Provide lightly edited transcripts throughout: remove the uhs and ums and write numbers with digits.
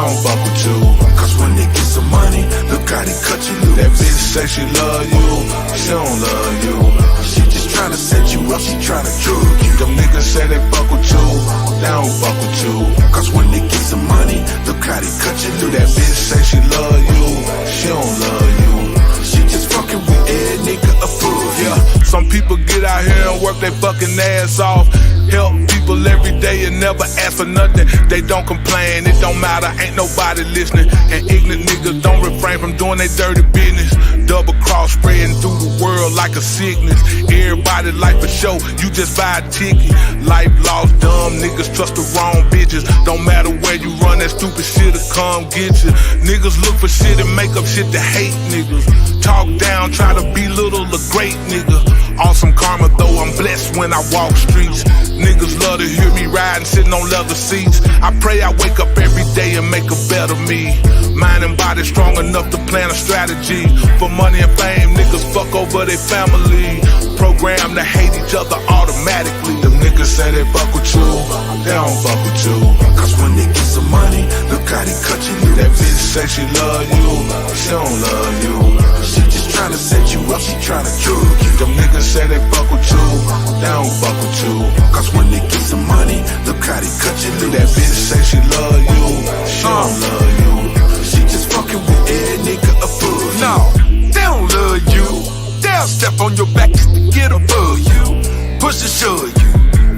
don't fuck with you. Cause when they get some money, look how they cut you loose. That bitch say she love you, she don't love you. She just tryna set you up, she tryna drug you. Them niggas say they fuck with you, they don't fuck with you. Cause when they get some money, look how they cut you loose. That bitch say she love you, she don't love you. She just fucking with every nigga a fool. Yeah, some people get out here and work their fucking ass off. Help people every day and never ask for nothing. They don't complain, it don't matter, ain't nobody listening. And ignorant niggas don't refrain from doing their dirty business. Double cross spreading through the world like a sickness. Everybody like for show, you just buy a ticket. Life lost, dumb niggas trust the wrong bitches. Don't matter where you run, that stupid shit'll come get you. Niggas look for shit and make up shit to hate niggas. Talk down, try to belittle a great nigga. Awesome karma though, I'm blessed when I walk streets. Niggas love to hear me riding, sitting on leather seats. I pray I wake up every day and make a better me. Mind and body strong enough to plan a strategy. For money and fame, niggas fuck over their family. Programmed to hate each other automatically. Them niggas say they fuck with you, they don't fuck with you. Cause when they get some money, look how they cut you loose. That bitch say she love you, she don't love you. She just tryna set you up, she tryna drug you. Them niggas say they fuck with you, they don't fuck with you. Cause when they get some money, look how they cut you loose. That bitch say she love you, she don't love you. She just fucking with every nigga a fool. No, they don't love you. They'll step on your back just to get above you. Push and shove you,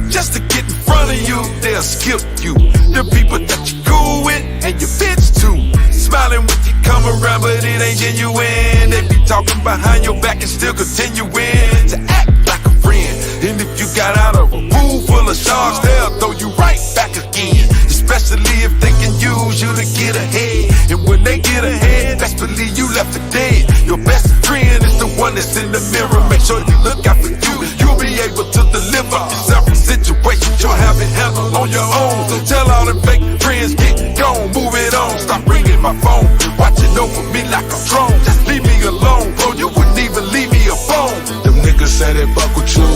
just to get in front of you. They'll skip you. The people that you cool with and your bitch too. Smiling when you come around, but it ain't genuine. They be talking behind your back and still continuing to act like a friend. And if you got out of a pool full of sharks, they'll throw you right back again. Especially if they can use you to get ahead. And when they get ahead, best believe you left for dead. Your best friend is the one that's in the mirror. Make sure you look out for you. You'll be able to deliver yourself from situations you'll have it handled on your own. So tell all them fake friends, get gone, move it on. Stop ringing my phone, watching over me like a drone. Just leave me alone, bro, you wouldn't even leave me a phone. Them niggas say they fuck with you,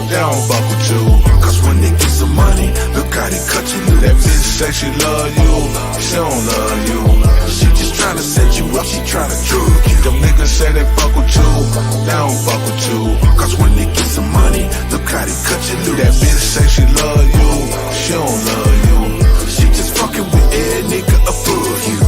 they don't fuck with you. Cause when they get some money, look how they cut you loose. That bitch say she love you, she don't love you. She just tryna set you up, she tryna drug you. Them niggas say they fuck with you, they don't fuck with you. Cause when they get some money, look how they cut you loose. That bitch say she love you, she don't love you. She just fucking with every nigga above you.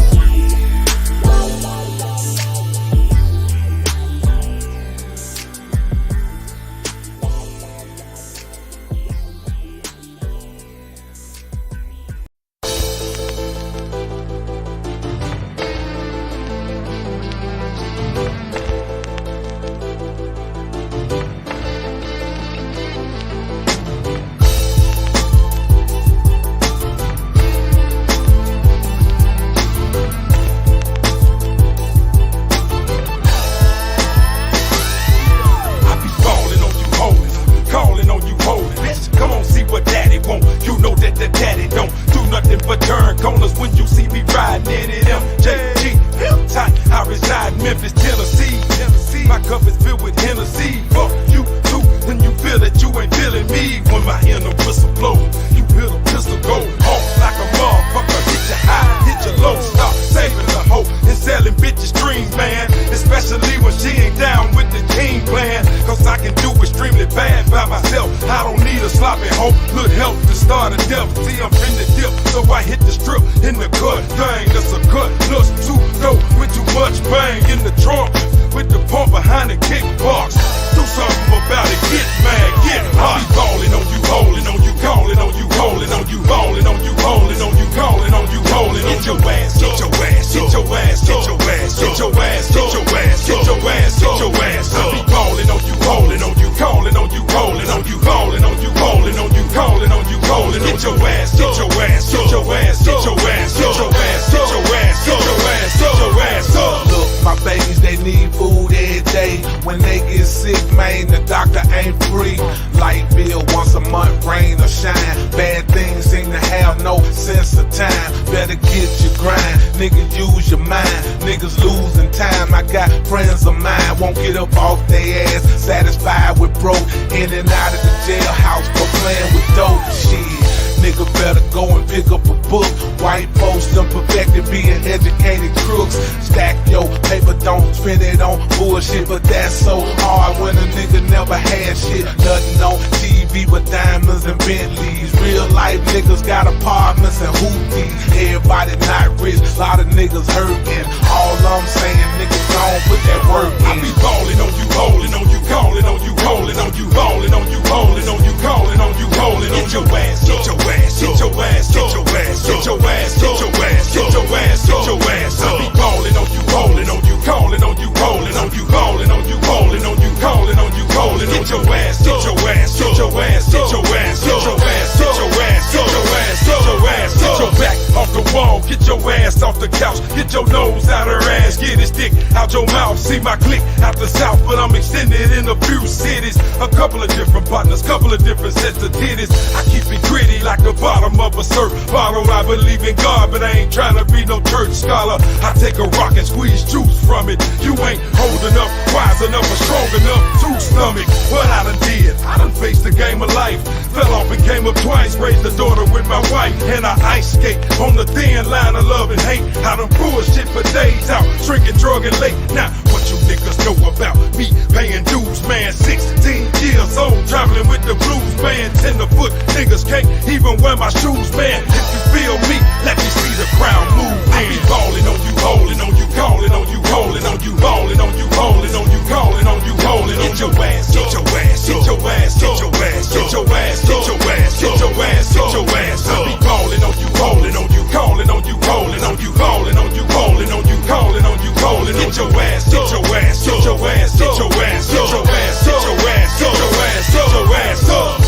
Won't get up off they ass, satisfied with broke. In and out of the jailhouse for playing with dope shit. Nigga better go and pick up a book. White folks done perfected being educated crooks. Stack your paper, don't spend it on bullshit. But that's so hard when a nigga never had shit. Nothing on TV but diamonds and Bentleys. Real life niggas got apartments and hoopties. Everybody not rich, lot of niggas hurting. All I'm saying, niggas don't put that work in. I be ballin' on you, holding on you, calling on you, holding on you, ballin' on you, holding on you, calling on you, holding on your ass, get your ass, get your ass, get your ass, get your ass, get your ass, get your ass, get your ass. I be ballin' on you, holding on you, calling on you, holding on you, calling on you, holding on you, calling on you, calling on your ass, get your ass, get your ass, get your ass, get your ass, get your ass, get your ass, get your ass, get your back off the wall, get your ass off the couch, get your nose out her ass, get his dick out your mouth. See my click out the south, but I'm extended in a few cities. A couple of different partners, couple of different sets of titties. I keep it gritty like the bottom of a surf bottle. I believe in God, but I ain't trying to be no church scholar. I take a rock and squeeze juice from it. You ain't old enough, wise enough, or strong enough to stomach what I done did. I done faced the game of life, fell off and came up twice, raised a daughter with my wife, and I ice skate on the thin line of love and hate. I done bullshit for days out, drinking, drug and late. Now, what you niggas know about me paying dues, man? 16 years old, traveling with the blues band. Tenderfoot niggas can't even wear my shoes, man. If you feel me, let me see the crowd move. I be ballin' on you, holding on you, calling on you, holding on you, ballin' on you, holding on you, calling on you, holding on your ass, get your ass, get your ass, get your ass, get your ass, get your ass, get your ass, get your ass. I be ballin' on you, holding on you, calling on you, holding on you, calling on you, calling on you, calling on you, calling on your ass, get your ass, get your ass, get your ass, get your ass, get your ass, get your ass, get your ass up.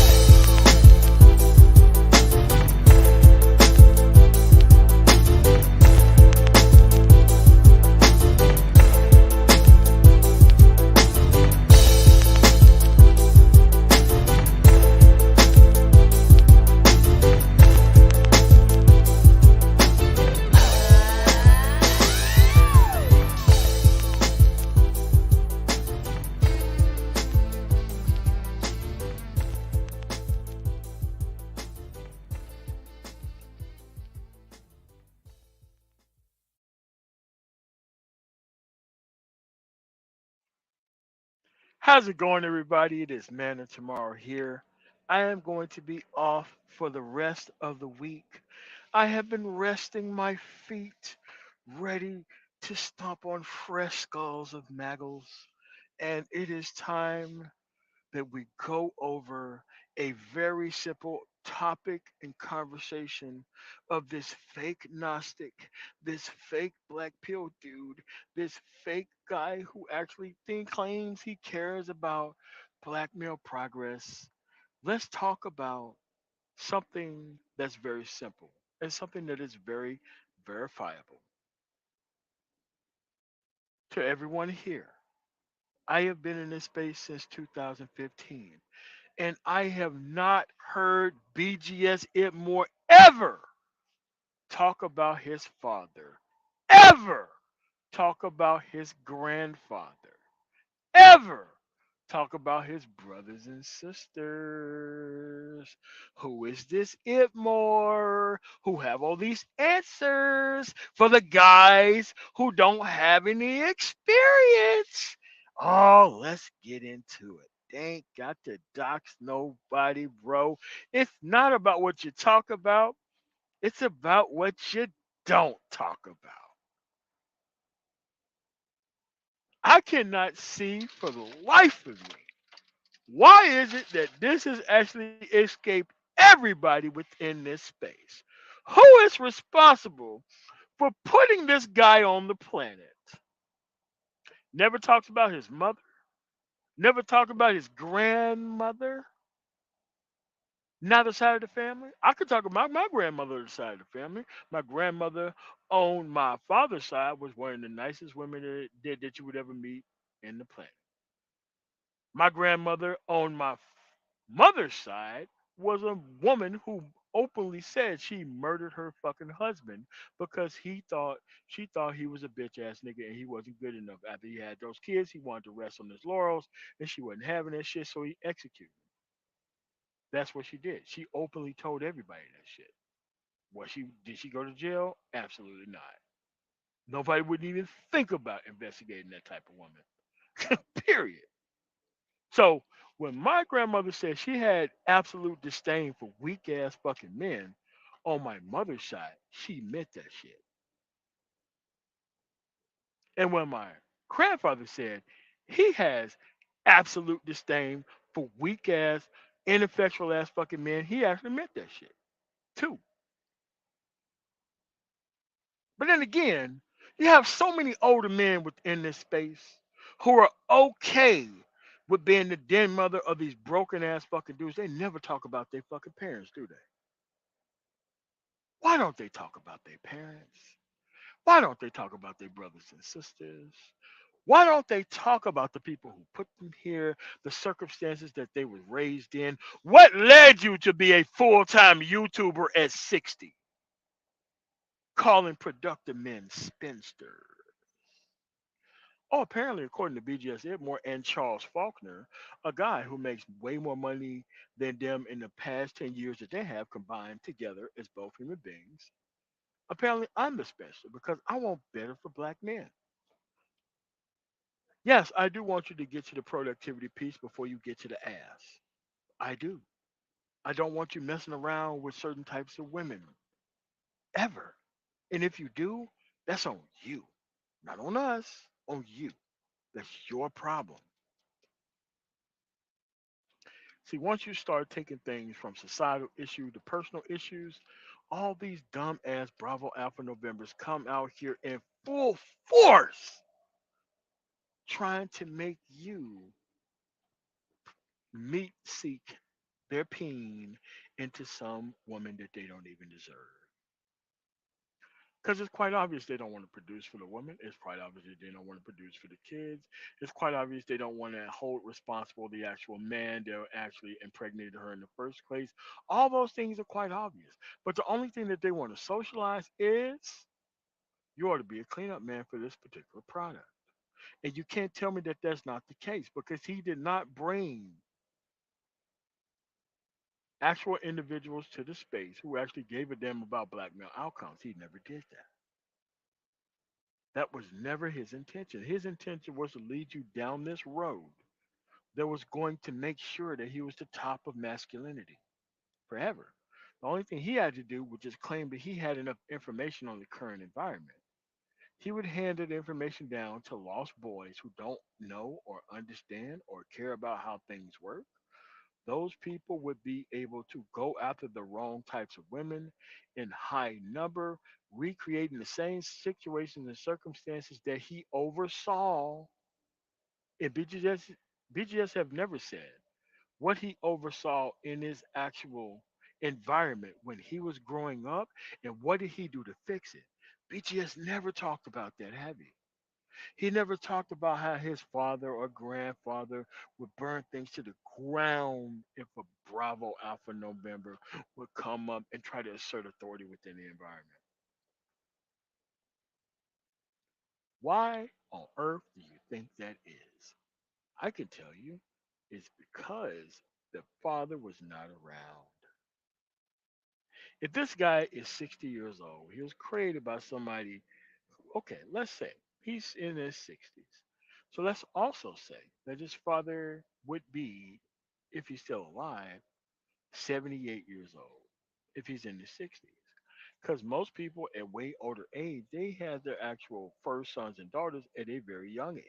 How's it going, everybody? It is Man of Tomorrow here. I am going to be off for the rest of the week. I have been resting my feet, ready to stomp on fresh skulls of maggots, and it is time that we go over a very simple topic and conversation of this fake Gnostic, this fake black pill dude, this fake guy who actually claims he cares about black male progress. Let's talk about something that's very simple and something that is very verifiable. To everyone here, I have been in this space since 2015, and I have not heard BGS it more ever talk about his father, ever talk about his grandfather, ever talk about his brothers and sisters. Who is this Itmore who have all these answers for the guys who don't have any experience? Oh, let's get into it. They ain't got to dox nobody, bro. It's not about what you talk about, it's about what you don't talk about. I cannot see for the life of me why is it that this has actually escaped everybody within this space? Who is responsible for putting this guy on the planet? Never talks about his mother, never talked about his grandmother, neither side of the family. I could talk about my grandmother's side of the family. My grandmother on my father's side was one of the nicest women that you would ever meet in the planet. My grandmother on my mother's side was a woman who openly said she murdered her fucking husband because she thought he was a bitch ass nigga and he wasn't good enough. After he had those kids, he wanted to rest on his laurels and she wasn't having that shit, so he executed. That's what she did. She openly told everybody that shit. Was she did she go to jail? Absolutely not. Nobody would even think about investigating that type of woman. Period. So when my grandmother said she had absolute disdain for weak ass fucking men on my mother's side, she meant that shit. And when my grandfather said he has absolute disdain for weak ass, ineffectual ass fucking men, he actually meant that shit too. But then again, you have so many older men within this space who are okay with being the den mother of these broken ass fucking dudes. They never talk about their fucking parents, do they? Why don't they talk about their parents? Why don't they talk about their brothers and sisters? Why don't they talk about the people who put them here, the circumstances that they were raised in? What led you to be a full-time YouTuber at 60, calling productive men spinsters? Oh, apparently, according to BGS Edmore and Charles Faulkner, a guy who makes way more money than them in the past 10 years that they have combined together as both human beings. Apparently, I'm the special because I want better for black men. Yes, I do want you to get to the productivity piece before you get to the ass. I do. I don't want you messing around with certain types of women ever. And if you do, that's on you. Not on us, on you. That's your problem. See, once you start taking things from societal issue to personal issues, all these dumb ass Bravo Alpha Novembers come out here in full force trying to make you meat seek their peen into some woman that they don't even deserve. Because it's quite obvious they don't want to produce for the woman. It's quite obvious that they don't want to produce for the kids. It's quite obvious they don't want to hold responsible the actual man that actually impregnated her in the first place. All those things are quite obvious. But the only thing that they want to socialize is you ought to be a cleanup man for this particular product. And you can't tell me that that's not the case because he did not bring actual individuals to the space who actually gave a damn about black male outcomes. He never did that. That was never his intention. His intention was to lead you down this road that was going to make sure that he was the top of masculinity forever. The only thing he had to do was just claim that he had enough information on the current environment. He would hand that information down to lost boys who don't know or understand or care about how things work. Those people would be able to go after the wrong types of women in high number, recreating the same situations and circumstances that he oversaw. And BGS have never said what he oversaw in his actual environment when he was growing up and what did he do to fix it. BGS never talked about that, have he? He never talked about how his father or grandfather would burn things to the ground if a Bravo Alpha November would come up and try to assert authority within the environment. Why on earth do you think that is? I can tell you it's because the father was not around. If this guy is 60 years old, he was created by somebody, okay, let's say he's in his 60s. So let's also say that his father would be, if he's still alive, 78 years old, if he's in his 60s. Because most people at way older age, they have their actual first sons and daughters at a very young age.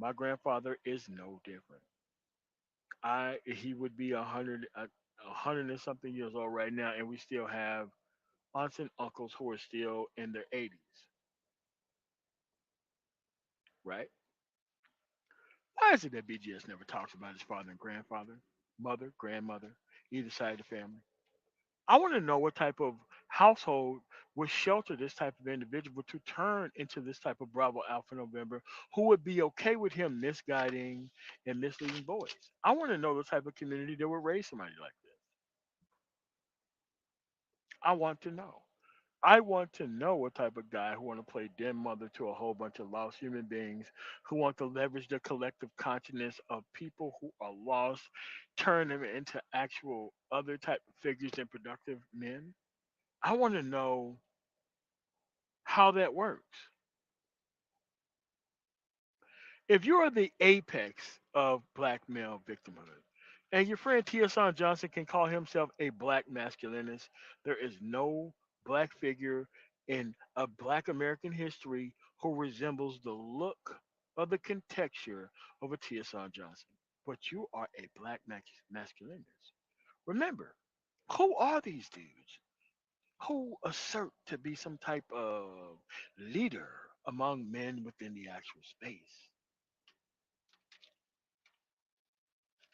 My grandfather is no different. He would be 100 and something years old right now, and we still have aunts and uncles who are still in their 80s, right? Why is it that BGS never talks about his father and grandfather, mother, grandmother, either side of the family? I want to know what type of household would shelter this type of individual to turn into this type of Bravo Alpha November who would be okay with him misguiding and misleading boys. I want to know the type of community that would raise somebody like this. I want to know. I want to know what type of guy who want to play den mother to a whole bunch of lost human beings who want to leverage the collective consciousness of people who are lost, turn them into actual other type of figures than productive men. I want to know how that works. If you are the apex of black male victimhood, and your friend Tiosan Johnson can call himself a black masculinist, there is no black figure in a black American history who resembles the look or the contexture of a Tiosan Johnson. But you are a black masculinist. Remember, who are these dudes who assert to be some type of leader among men within the actual space?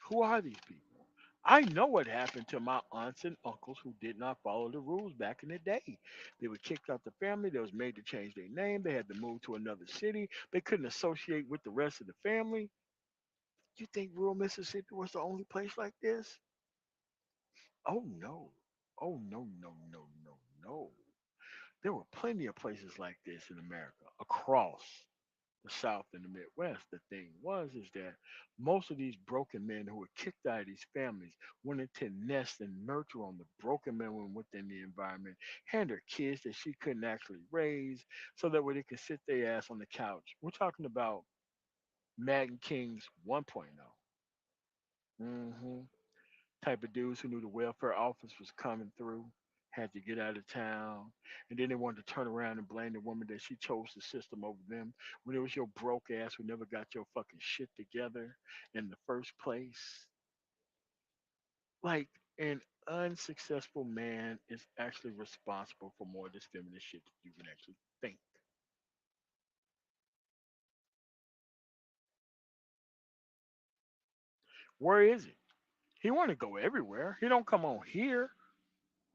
Who are these people? I know what happened to my aunts and uncles who did not follow the rules back in the day. They were kicked out the family. They was made to change their name. They had to move to another city. They couldn't associate with the rest of the family. You think rural Mississippi was the only place like this? Oh no. Oh no, no, no, no, no. There were plenty of places like this in America across the South and the Midwest. The thing was is that most of these broken men who were kicked out of these families wanted to nest and nurture on the broken men within the environment, hand her kids that she couldn't actually raise, so that way they could sit their ass on the couch. We're talking about Madden Kings 1.0. Mm-hmm. Type of dudes who knew the welfare office was coming through, had to get out of town, and then they wanted to turn around and blame the woman that she chose the system over them when it was your broke ass who never got your fucking shit together in the first place. Like, an unsuccessful man is actually responsible for more of this feminist shit that you can actually think. Where is he? He want to go everywhere. He don't come on here.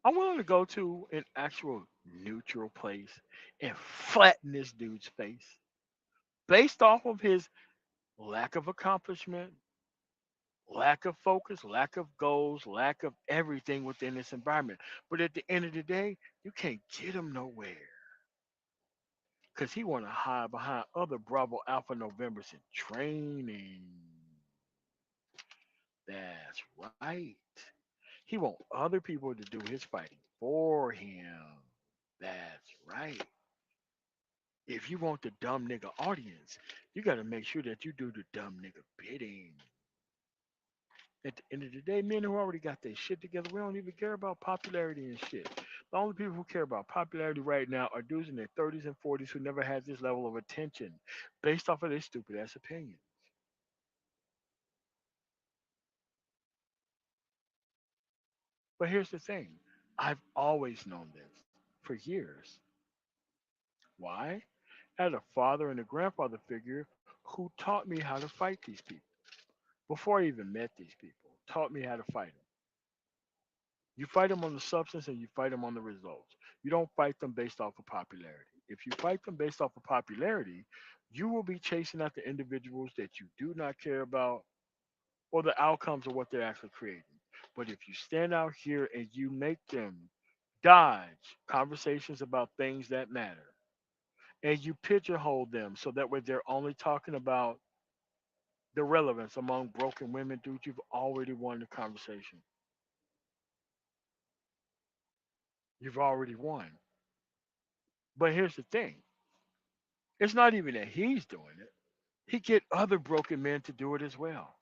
I'm willing to go to an actual neutral place and flatten this dude's face based off of his lack of accomplishment, lack of focus, lack of goals, lack of everything within this environment. But at the end of the day, you can't get him nowhere because he want to hide behind other Bravo Alpha Novembers in training. That's right. He want other people to do his fighting for him. That's right. If you want the dumb nigga audience, you got to make sure that you do the dumb nigga bidding. At the end of the day, men who already got their shit together, we don't even care about popularity and shit. The only people who care about popularity right now are dudes in their 30s and 40s who never had this level of attention based off of their stupid ass opinion. But here's the thing, I've always known this for years. Why? I had a father and a grandfather figure who taught me how to fight these people before I even met these people, taught me how to fight them. You fight them on the substance and you fight them on the results. You don't fight them based off of popularity. If you fight them based off of popularity, you will be chasing after individuals that you do not care about or the outcomes of what they're actually creating. But if you stand out here and you make them dodge conversations about things that matter and you pigeonhole them so that way they're only talking about the relevance among broken women, dude, you've already won the conversation. You've already won. But here's the thing, it's not even that he's doing it. He get other broken men to do it as well.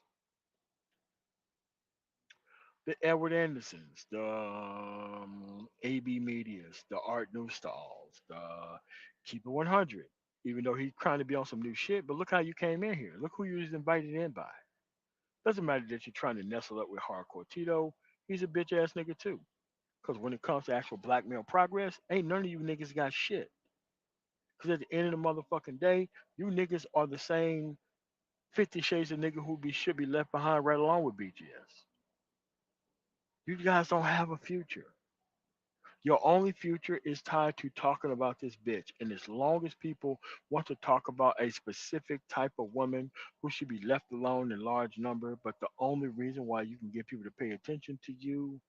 The Edward Andersons, the AB Medias, the Art Newstalls, the Keep It 100. Even though he's trying to be on some new shit, but look how you came in here. Look who you was invited in by. Doesn't matter that you're trying to nestle up with Hardcore Tito. He's a bitch ass nigga too. Because when it comes to actual black male progress, ain't none of you niggas got shit. Because at the end of the motherfucking day, you niggas are the same 50 Shades of Nigga who should be left behind right along with BGS. You guys don't have a future. Your only future is tied to talking about this bitch. And as long as people want to talk about a specific type of woman who should be left alone in large number, but the only reason why you can get people to pay attention to you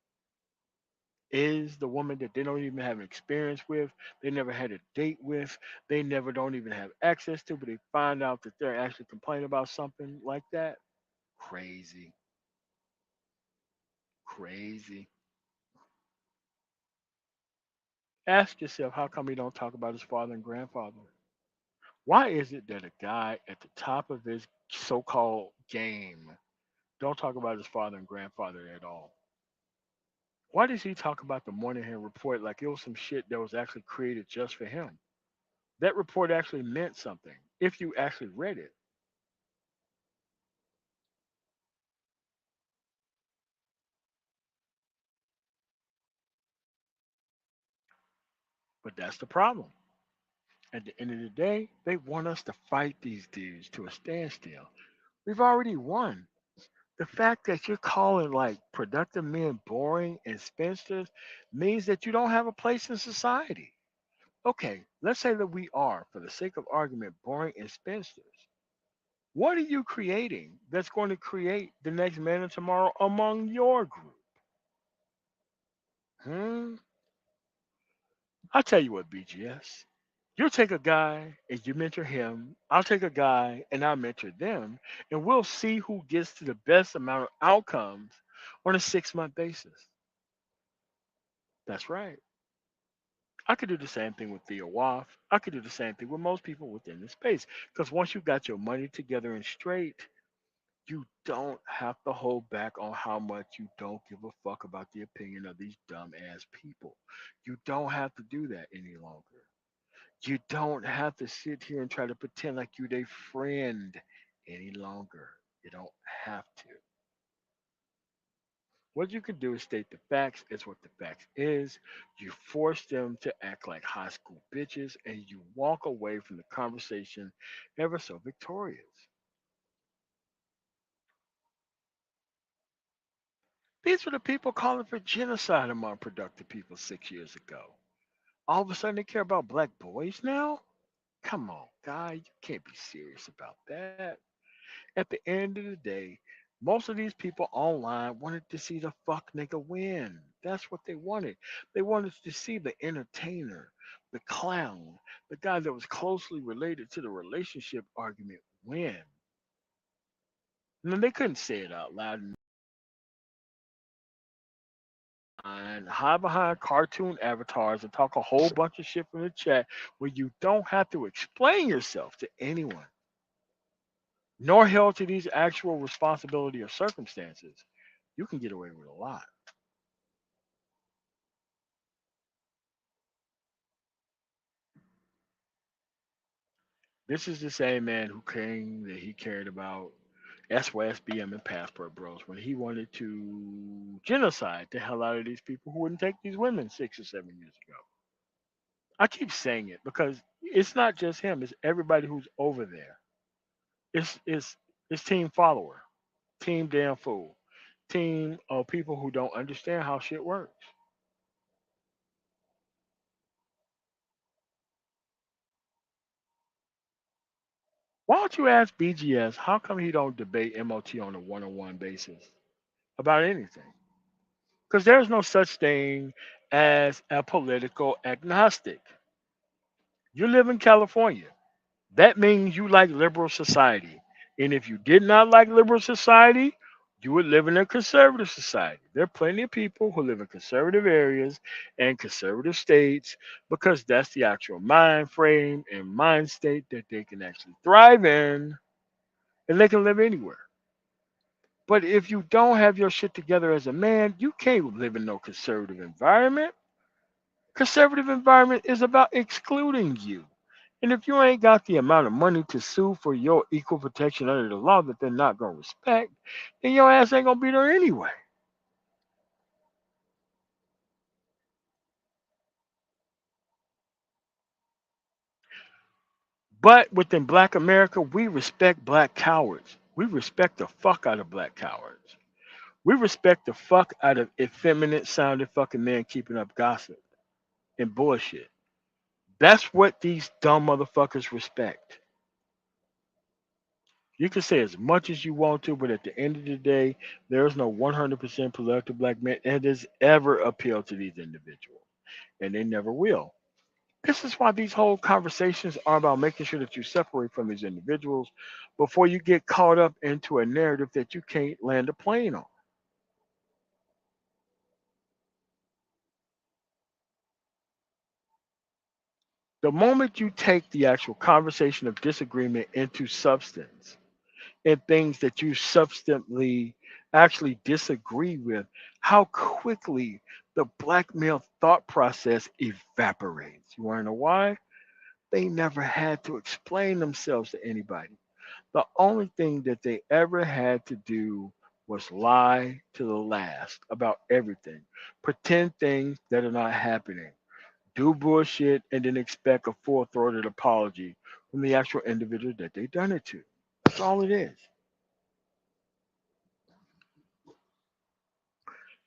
is the woman that they don't even have an experience with, they never had a date with, they never don't even have access to, but they find out that they're actually complaining about something like that. Crazy, crazy. Ask yourself, how come he don't talk about his father and grandfather? Why is it that a guy at the top of his so-called game don't talk about his father and grandfather at all? Why does he talk about the Moynihan report like it was some shit that was actually created just for him? That report actually meant something if you actually read it. But that's the problem. At the end of the day, they want us to fight these dudes to a standstill. We've already won. The fact that you're calling like productive men boring and spinsters means that you don't have a place in society. Okay, let's say that we are, for the sake of argument, boring and spinsters. What are you creating that's going to create the next man of tomorrow among your group? Hmm? I'll tell you what, BGS. You'll take a guy and you mentor him. I'll take a guy and I'll mentor them. And we'll see who gets to the best amount of outcomes on a 6 month basis. That's right. I could do the same thing with Theo Waff. I could do the same thing with most people within the space. Because once you got your money together and straight, you don't have to hold back on how much you don't give a fuck about the opinion of these dumb ass people. You don't have to do that any longer. You don't have to sit here and try to pretend like you're their friend any longer. You don't have to. What you can do is state the facts as what the facts is. You force them to act like high school bitches and you walk away from the conversation ever so victorious. These were the people calling for genocide among productive people 6 years ago. All of a sudden they care about black boys now? Come on, guy, you can't be serious about that. At the end of the day, most of these people online wanted to see the fuck nigga win. That's what they wanted. They wanted to see the entertainer, the clown, the guy that was closely related to the relationship argument win. And then they couldn't say it out loud and hide behind cartoon avatars and talk a whole bunch of shit from the chat where you don't have to explain yourself to anyone, nor held to these actual responsibility or circumstances. You can get away with a lot. This is the same man who claimed that he cared about SYSBM and Passport Bros when he wanted to genocide the hell out of these people who wouldn't take these women 6 or 7 years ago. I keep saying it because it's not just him, it's everybody who's over there. It's team follower, team damn fool, team of people who don't understand how shit works. Why don't you ask BGS how come he don't debate MOT on a one-on-one basis about anything? Because there's no such thing as a political agnostic. You live in California. That means you like liberal society. And if you did not like liberal society, you would live in a conservative society. There are plenty of people who live in conservative areas and conservative states because that's the actual mind frame and mind state that they can actually thrive in and they can live anywhere. But if you don't have your shit together as a man, you can't live in no conservative environment. Conservative environment is about excluding you. And if you ain't got the amount of money to sue for your equal protection under the law that they're not gonna respect, then your ass ain't gonna be there anyway. But within black America, we respect black cowards. We respect the fuck out of black cowards. We respect the fuck out of effeminate sounding fucking men keeping up gossip and bullshit. That's what these dumb motherfuckers respect. You can say as much as you want to, but at the end of the day, there's no 100% productive black man that has ever appealed to these individuals, and they never will. This is why these whole conversations are about making sure that you separate from these individuals before you get caught up into a narrative that you can't land a plane on. The moment you take the actual conversation of disagreement into substance and things that you substantively actually disagree with, how quickly the black male thought process evaporates. You want to know why? They never had to explain themselves to anybody. The only thing that they ever had to do was lie to the last about everything, pretend things that are not happening, do bullshit, and then expect a full throated apology from the actual individual that they done it to. That's all it is.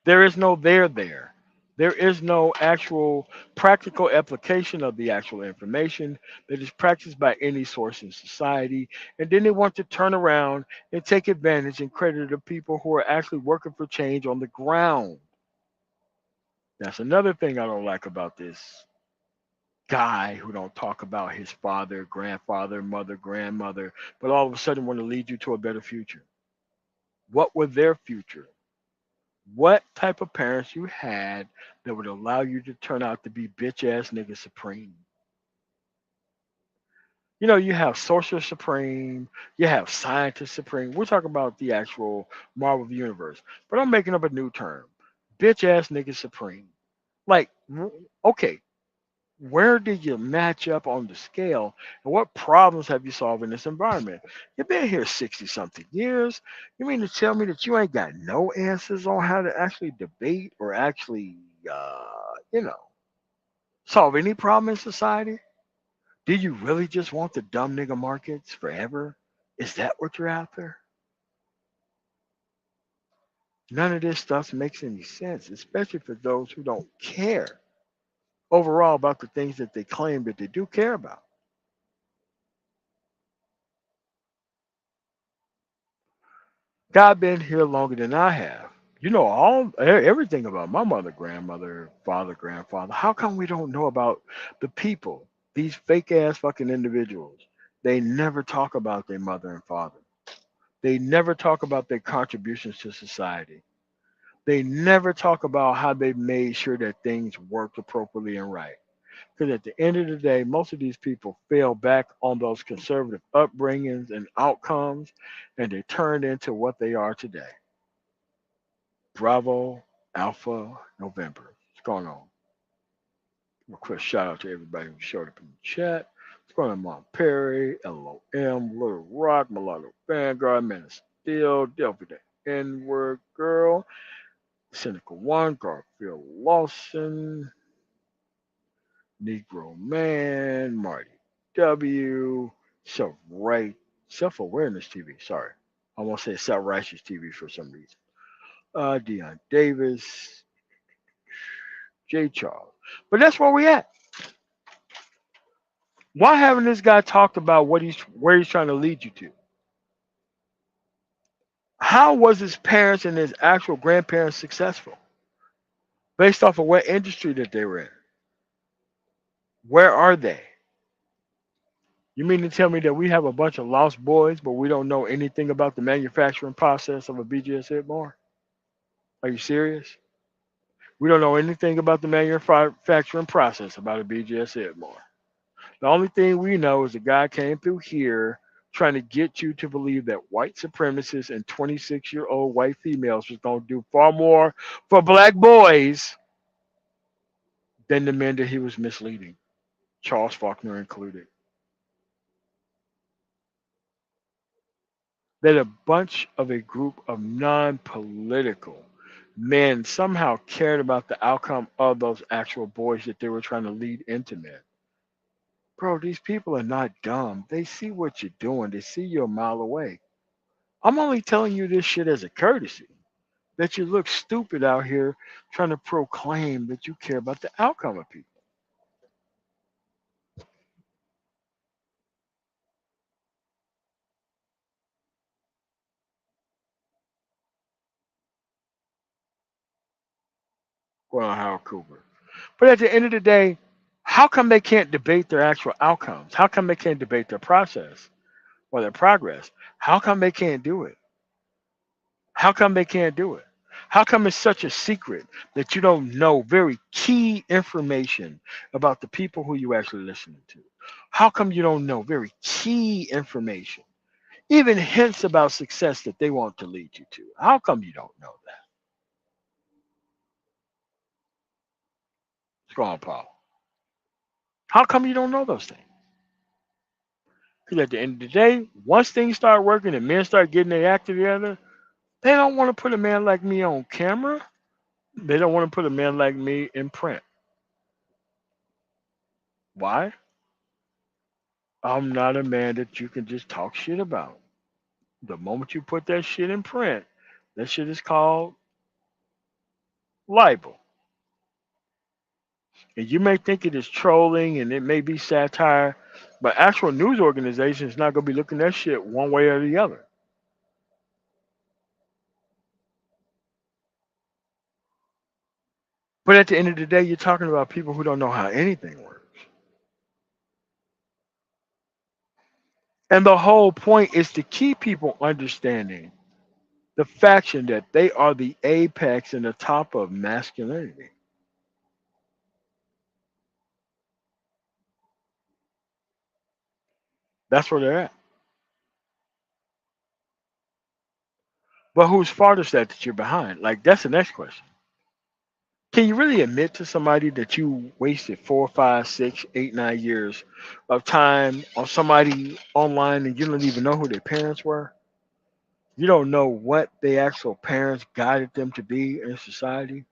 There is no there there. There is no actual practical application of the actual information that is practiced by any source in society. And then they want to turn around and take advantage and credit the people who are actually working for change on the ground. That's another thing I don't like about this guy who don't talk about his father, grandfather, mother, grandmother, but all of a sudden want to lead you to a better future. What were their future? What type of parents you had that would allow you to turn out to be bitch ass nigga supreme? You know, you have sorcerer supreme, you have scientist supreme. We're talking about the actual Marvel universe, but I'm making up a new term: bitch ass nigga supreme. Like, okay, where did you match up on the scale, and what problems have you solved in this environment? You've been here 60 something years. You mean to tell me that you ain't got no answers on how to actually debate or actually, you know, solve any problem in society? Do you really just want the dumb nigga markets forever? Is that what you're after? None of this stuff makes any sense, especially for those who don't care overall about the things that they claim that they do care about. God been here longer than I have. You know everything about my mother, grandmother, father, grandfather. How come we don't know about the people, these fake ass fucking individuals? They never talk about their mother and father. They never talk about their contributions to society. They never talk about how they made sure that things worked appropriately and right. Because at the end of the day, most of these people fell back on those conservative upbringings and outcomes, and they turned into what they are today. Bravo, Alpha, November. What's going on? A quick shout out to everybody who showed up in the chat. What's going on, Mont Perry, LOM, Little Rock, Mulatto Vanguard, Man of Steel, Delphi the N Word Girl, Cynical One, Garfield Lawson, Negro Man, Marty W, Self Awareness TV. Sorry, I want to say Self Righteous TV for some reason. Deion Davis, J. Charles. But that's where we at. Why haven't this guy talked about what he's where he's trying to lead you to? How was his parents and his actual grandparents successful? Based off of what industry that they were in? Where are they? You mean to tell me that we have a bunch of lost boys, but we don't know anything about the manufacturing process of a BGS Hitmore? Are you serious? We don't know anything about the manufacturing process about a BGS Hitmore. The only thing we know is the guy came through here trying to get you to believe that white supremacists and 26-year-old white females was going to do far more for black boys than the men that he was misleading, Charles Faulkner included. That a bunch of a group of non-political men somehow cared about the outcome of those actual boys that they were trying to lead into men. Bro, these people are not dumb. They see what you're doing. They see you a mile away. I'm only telling you this shit as a courtesy. That you look stupid out here trying to proclaim that you care about the outcome of people. Well, Howard Cooper. But at the end of the day, how come they can't debate their actual outcomes? How come they can't debate their process or their progress? How come they can't do it? How come they can't do it? How come it's such a secret that you don't know very key information about the people who you actually listening to? How come you don't know very key information, even hints about success that they want to lead you to? How come you don't know that? What's going on, Paul? How come you don't know those things? Because at the end of the day, once things start working and men start getting their act together, they don't want to put a man like me on camera. They don't want to put a man like me in print. Why? I'm not a man that you can just talk shit about. The moment you put that shit in print, that shit is called libel. And you may think it is trolling and it may be satire, but actual news organizations not gonna be looking at shit one way or the other. But at the end of the day, you're talking about people who don't know how anything works. And the whole point is to keep people understanding the faction that they are the apex and the top of masculinity. That's where they're at. But whose fault is that you're behind? Like, that's the next question. Can you really admit to somebody that you wasted 4, 5, 6, 8, 9 years of time on somebody online and you don't even know who their parents were? You don't know what the actual parents guided them to be in society.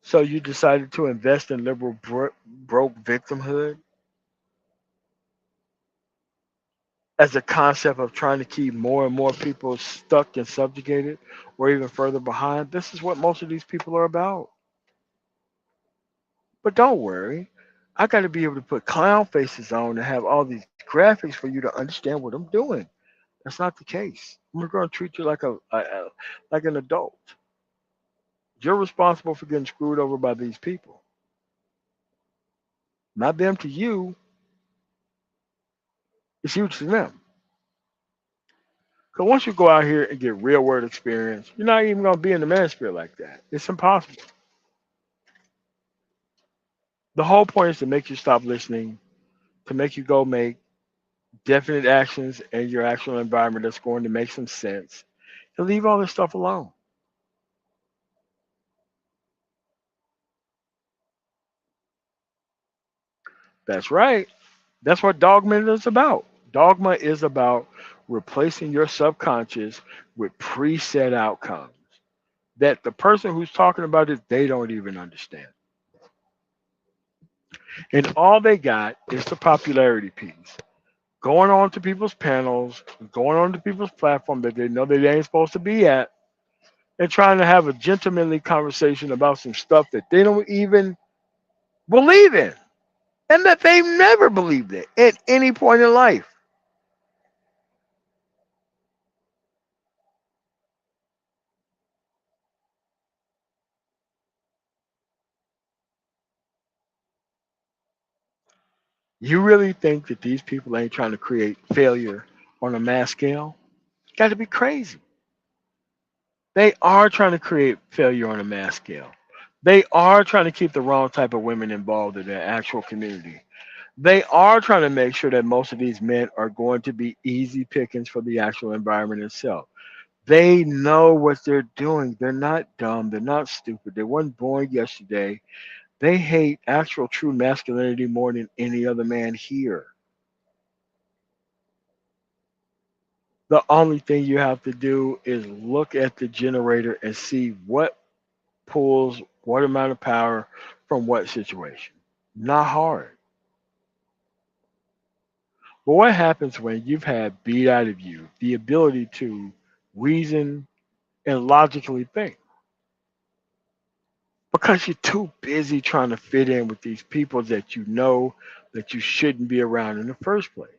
So you decided to invest in liberal broke victimhood as a concept of trying to keep more and more people stuck and subjugated or even further behind. This is what most of these people are about. But don't worry, I got to be able to put clown faces on and have all these graphics for you to understand what I'm doing. That's not the case. I'm going to treat you like like an adult. You're responsible for getting screwed over by these people, not them to you. It's you to them. Because once you go out here and get real world experience, you're not even going to be in the manosphere like that. It's impossible. The whole point is to make you stop listening, to make you go make definite actions in your actual environment that's going to make some sense, and leave all this stuff alone. That's right. That's what dogma is about. Dogma is about replacing your subconscious with preset outcomes that the person who's talking about it, they don't even understand. And all they got is the popularity piece. Going on to people's panels, going on to people's platform that they know that they ain't supposed to be at, and trying to have a gentlemanly conversation about some stuff that they don't even believe in and that they've never believed in at any point in life. You really think that these people ain't trying to create failure on a mass scale? Got to be crazy. They are trying to create failure on a mass scale. They are trying to keep the wrong type of women involved in their actual community. They are trying to make sure that most of these men are going to be easy pickings for the actual environment itself. They know what they're doing. They're not dumb. They're not stupid. They weren't born yesterday. They hate actual true masculinity more than any other man here. The only thing you have to do is look at the generator and see what pulls what amount of power from what situation. Not hard. But what happens when you've had beat out of you the ability to reason and logically think? Because you're too busy trying to fit in with these people that you know that you shouldn't be around in the first place.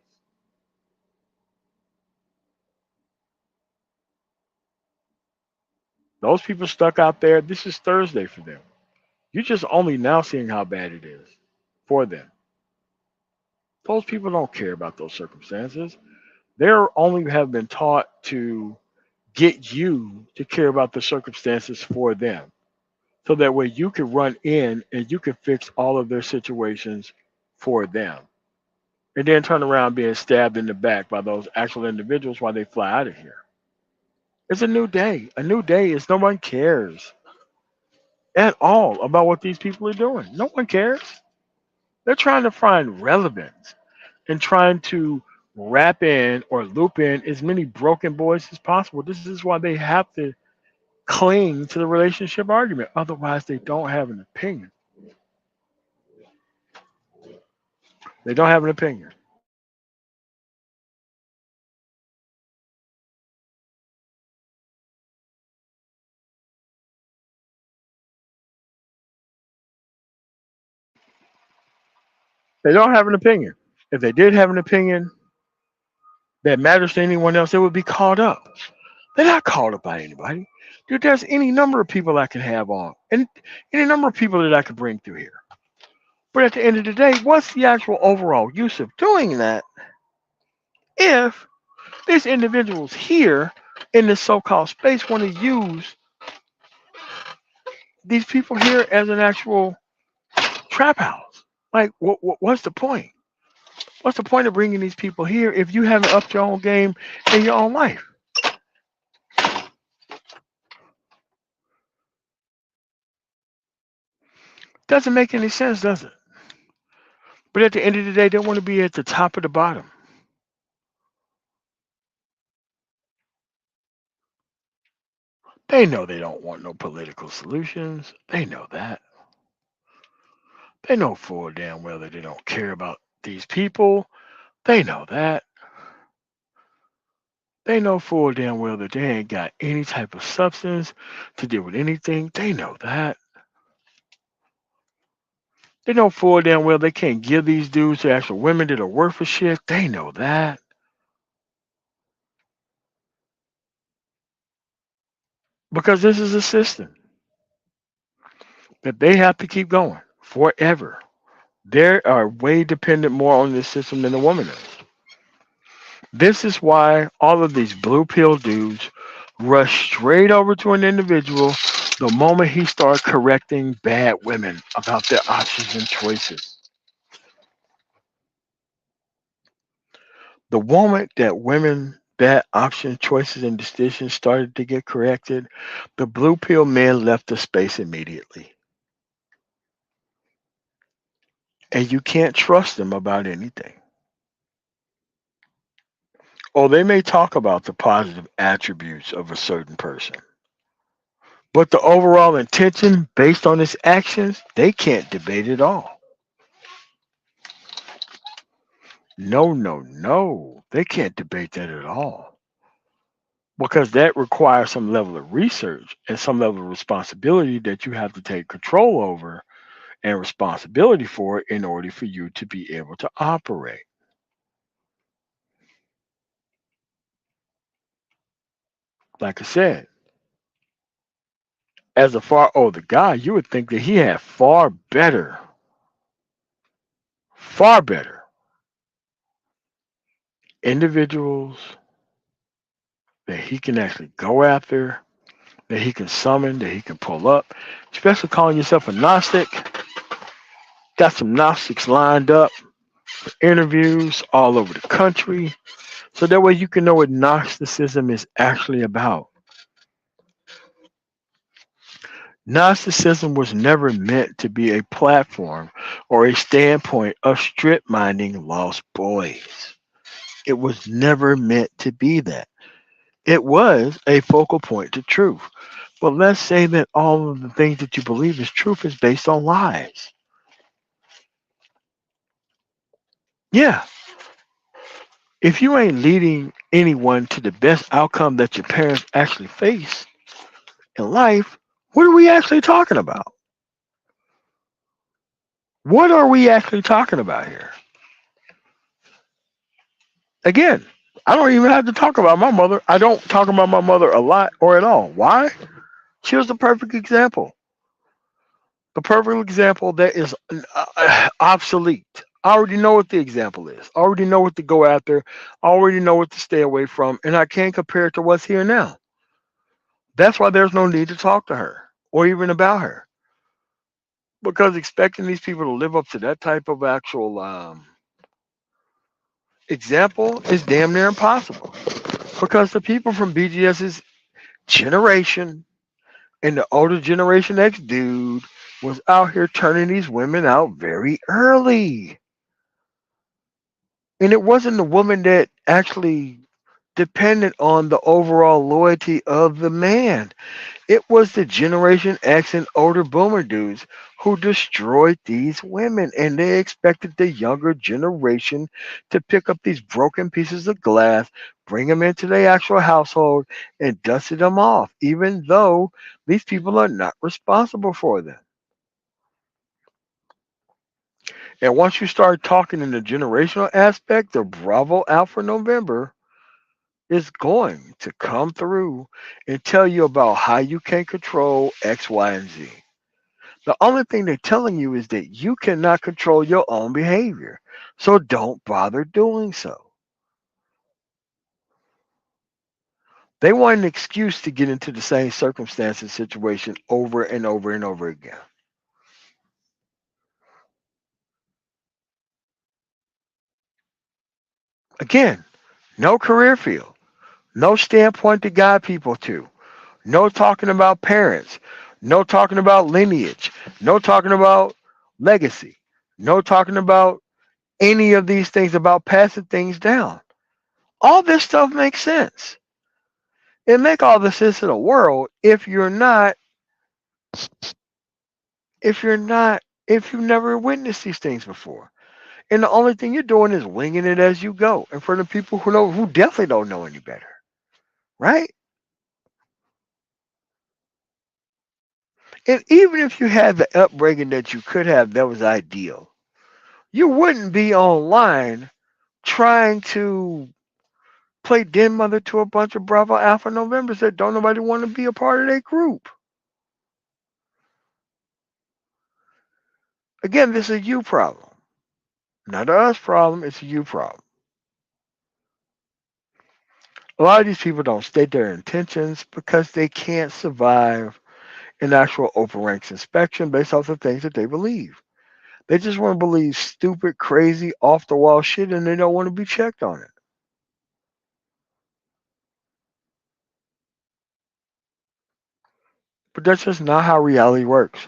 Those people stuck out there, this is Thursday for them. You're just only now seeing how bad it is for them. Those people don't care about those circumstances. They're only have been taught to get you to care about the circumstances for them. So that way you can run in and you can fix all of their situations for them. And then turn around being stabbed in the back by those actual individuals while they fly out of here. It's a new day. A new day is no one cares at all about what these people are doing. No one cares. They're trying to find relevance and trying to wrap in or loop in as many broken boys as possible. This is why they have to cling to the relationship argument. Otherwise, they don't have an opinion. They don't have an opinion. They don't have an opinion. If they did have an opinion that matters to anyone else, they would be called up. They're not called up by anybody. Dude, there's any number of people I can have on, and any number of people that I could bring through here. But at the end of the day, what's the actual overall use of doing that if these individuals here in this so-called space want to use these people here as an actual trap house? Like, what's the point? What's the point of bringing these people here if you haven't upped your own game in your own life? Doesn't make any sense, does it? But at the end of the day, they want to be at the top of the bottom. They know they don't want no political solutions. They know that. They know full damn well that they don't care about these people. They know that. They know full damn well that they ain't got any type of substance to deal with anything. They know that. They know full damn well they can't give these dudes to actual women that are worth for shit. They know that. Because this is a system that they have to keep going forever. They are way dependent more on this system than the woman is. This is why all of these blue pill dudes rush straight over to an individual the moment he starts correcting bad women about their options and choices. The moment that women bad option choices and decisions started to get corrected, the blue pill men left the space immediately. And you can't trust them about anything. Or they may talk about the positive attributes of a certain person. But the overall intention based on its actions, they can't debate at all. No, no, no. They can't debate that at all. Because that requires some level of research and some level of responsibility that you have to take control over and responsibility for in order for you to be able to operate. Like I said, as a far older guy, you would think that he had far better individuals that he can actually go after, that he can summon, that he can pull up, especially calling yourself a Gnostic. Got some Gnostics lined up for interviews all over the country. So that way you can know what Gnosticism is actually about. Gnosticism was never meant to be a platform or a standpoint of strip mining lost boys. It was never meant to be that. It was a focal point to truth. But let's say that all of the things that you believe is truth is based on lies. Yeah. If you ain't leading anyone to the best outcome that your parents actually face in life, what are we actually talking about? What are we actually talking about here? Again, I don't even have to talk about my mother. I don't talk about my mother a lot or at all. Why? She was the perfect example. The perfect example that is obsolete. I already know what the example is. I already know what to go after. I already know what to stay away from, and I can't compare it to what's here now. That's why there's no need to talk to her or even about her, because expecting these people to live up to that type of actual example is damn near impossible. Because the people from BGS's generation and the older Generation X dude was out here turning these women out very early. And it wasn't the woman that actually depended on the overall loyalty of the man. It was the Generation X and older boomer dudes who destroyed these women, and they expected the younger generation to pick up these broken pieces of glass, bring them into their actual household, and dusted them off, even though these people are not responsible for them. And once you start talking in the generational aspect, the Bravo Alpha November is going to come through and tell you about how you can control X, Y, and Z. The only thing they're telling you is that you cannot control your own behavior. So don't bother doing so. They want an excuse to get into the same circumstance and situation over and over and over again. Again, no career field, no standpoint to guide people to, no talking about parents, no talking about lineage, no talking about legacy, no talking about any of these things about passing things down. All this stuff makes sense. It make all the sense in the world if you've never witnessed these things before. And the only thing you're doing is winging it as you go. And for the people who definitely don't know any better, right? And even if you had the upbringing that you could have that was ideal, you wouldn't be online trying to play den mother to a bunch of Bravo Alpha Novembers that don't nobody want to be a part of their group. Again, this is a you problem. Not a us problem, it's a you problem. A lot of these people don't state their intentions because they can't survive an actual open ranks inspection based off the things that they believe. They just want to believe stupid, crazy, off the wall shit and they don't want to be checked on it. But that's just not how reality works.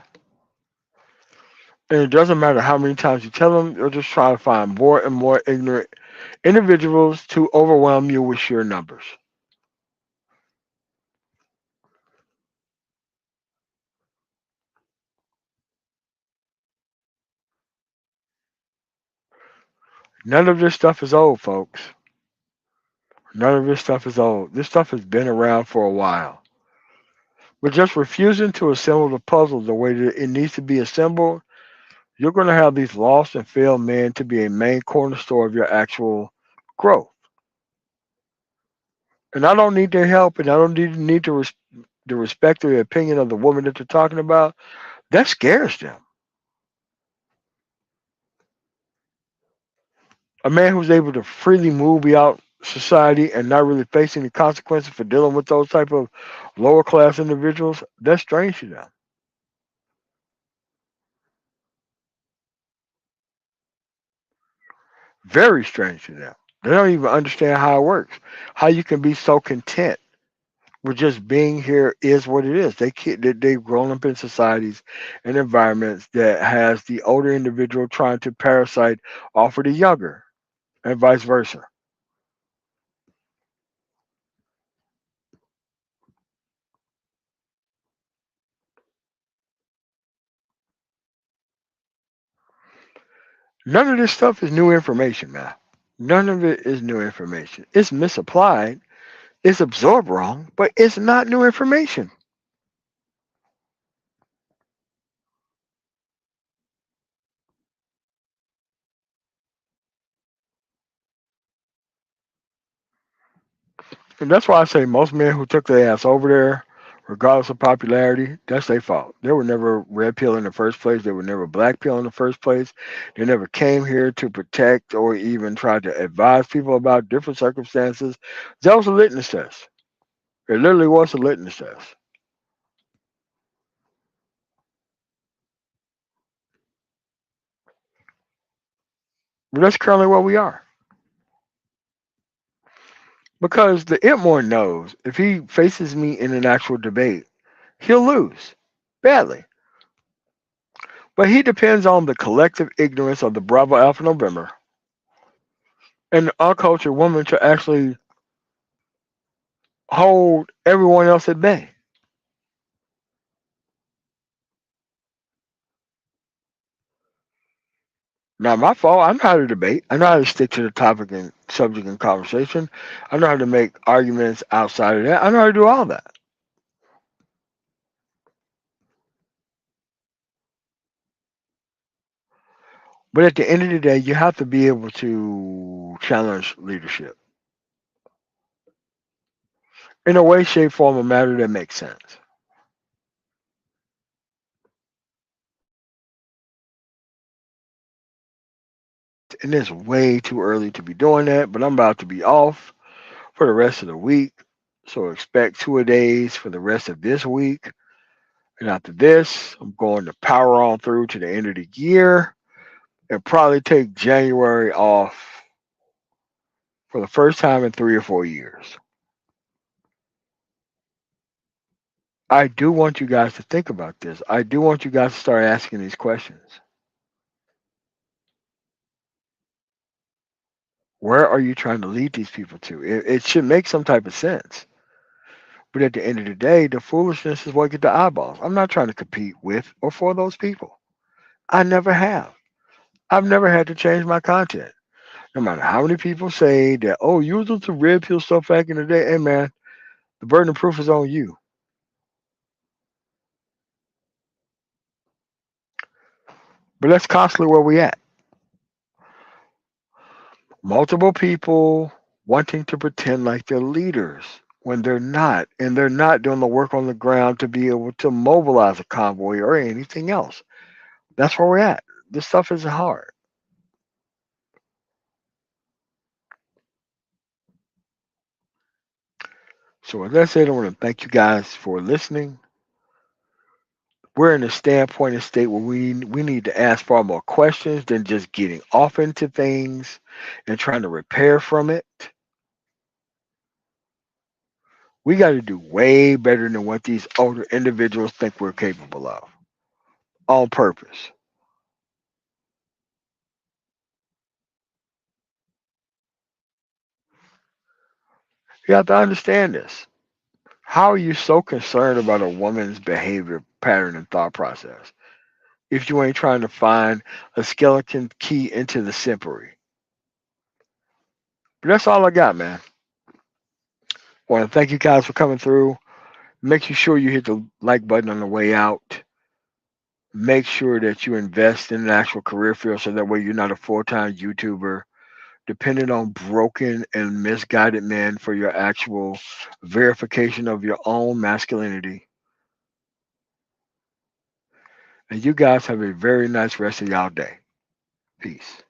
And it doesn't matter how many times you tell them, they'll just try to find more and more ignorant individuals to overwhelm you with sheer numbers. None of this stuff is old, folks. None of this stuff is old. This stuff has been around for a while. But just refusing to assemble the puzzle the way that it needs to be assembled, you're going to have these lost and failed men to be a main cornerstone of your actual growth. And I don't need their help, and I don't need to respect the opinion of the woman that they're talking about. That scares them. A man who's able to freely move out society and not really facing the consequences for dealing with those type of lower class individuals, that's strange to them. Very strange to them. They don't even understand how it works. How you can be so content with just being here is what it is. They've grown up in societies and environments that has the older individual trying to parasite off of the younger, and vice versa. None of this stuff is new information, man. None of it is new information. It's misapplied. It's absorbed wrong, but it's not new information. And that's why I say most men who took their ass over there regardless of popularity, that's their fault. They were never red pill in the first place. They were never black pill in the first place. They never came here to protect or even try to advise people about different circumstances. That was a litmus test. It literally was a litmus test. But that's currently where we are. Because the Itmore knows if he faces me in an actual debate, he'll lose badly. But he depends on the collective ignorance of the Bravo Alpha November and the uncultured woman to actually hold everyone else at bay. Not my fault. I know how to debate. I know how to stick to the topic and subject and conversation. I know how to make arguments outside of that. I know how to do all that. But at the end of the day, you have to be able to challenge leadership in a way, shape, form, or matter that makes sense. And it's way too early to be doing that, but I'm about to be off for the rest of the week. So expect 2 days for the rest of this week. And after this, I'm going to power on through to the end of the year and probably take January off for the first time in 3 or 4 years. I do want you guys to think about this. I do want you guys to start asking these questions. Where are you trying to lead these people to? It should make some type of sense. But at the end of the day, the foolishness is what get the eyeballs. I'm not trying to compete with or for those people. I never have. I've never had to change my content. No matter how many people say that, oh, you was on some red pill stuff back in the day. Hey, man, the burden of proof is on you. But that's constantly where we at. Multiple people wanting to pretend like they're leaders when they're not, and they're not doing the work on the ground to be able to mobilize a convoy or anything else. That's where we're at. This stuff isn't hard. So with that said, I want to thank you guys for listening. We're in a standpoint and state where we need to ask far more questions than just getting off into things and trying to repair from it. We got to do way better than what these older individuals think we're capable of on purpose. You have to understand this. How are you so concerned about a woman's behavior pattern and thought process if you ain't trying to find a skeleton key into the simpery? But that's all I got, man. Want to thank you guys for coming through. Make sure you hit the like button on the way out. Make sure that you invest in an actual career field so that way you're not a full-time YouTuber dependent on broken and misguided men for your actual verification of your own masculinity. And you guys have a very nice rest of y'all day. Peace.